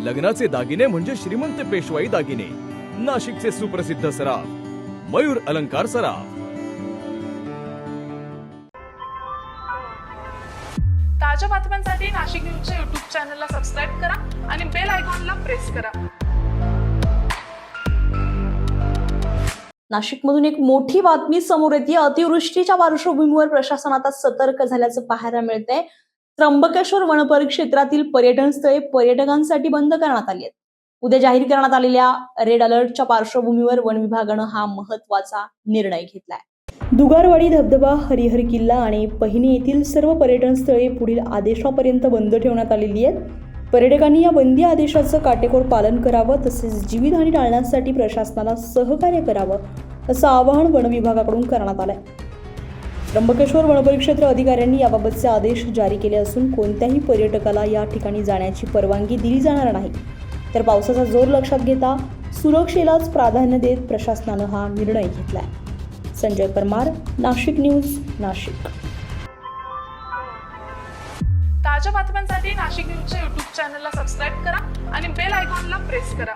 लग्नाचे दागिने म्हणजे श्रीमंत पेशवाई दागिने, नाशिकचे सुप्रसिद्ध सराफ मयूर अलंकार सराफ। ताज्या बातम्यांसाठी नाशिक न्यूजच्या YouTube चॅनलला सबस्क्राईब करा आणि बेल आयकॉनला प्रेस करा। नाशिकमधून एक मोठी बातमी समोर येते। अतिवृष्टीच्या पार्श्वभूमीवर प्रशासन आता सतर्क झाल्याचं पाहायला मिळतंय। त्र्यंबकेश्वर वनपरिक्षेत्रातील पर्यटन स्थळे पर्यटकांसाठी बंद करण्यात आली आहेत। उद्या जाहीर करण्यात आलेल्या रेड अलर्टच्या पार्श्वभूमीवर वन विभागानं हा महत्त्वाचा निर्णय घेतलाय। दुगारवाडी धबधबा, हरिहर किल्ला आणि पहिनी येथील सर्व पर्यटन स्थळे पुढील आदेशापर्यंत बंद ठेवण्यात आलेली आहेत। पर्यटकांनी या बंदी आदेशाचं काटेकोर पालन करावं, तसेच जीवितहानी टाळण्यासाठी प्रशासनाला सहकार्य करावं असं आवाहन वन विभागाकडून करण्यात आलंय। त्र्यंबकेश्वर वनपरिक्षेत्र अधिकाऱ्यांनी याबाबतचे आदेश जारी केले असून कोणत्याही पर्यटकाला या ठिकाणी जाण्याची परवानगी दिली जाणार नाही। तर पावसाचा जोर लक्षात घेता सुरक्षेलाच प्राधान्य देत प्रशासनानं हा निर्णय घेतलाय। संजय परमार, नाशिक न्यूज, नाशिक। ताज्या बातम्यांसाठी नाशिक न्यूजच्या YouTube चॅनलला सबस्क्राईब करा आणि बेल आयकॉनला प्रेस करा।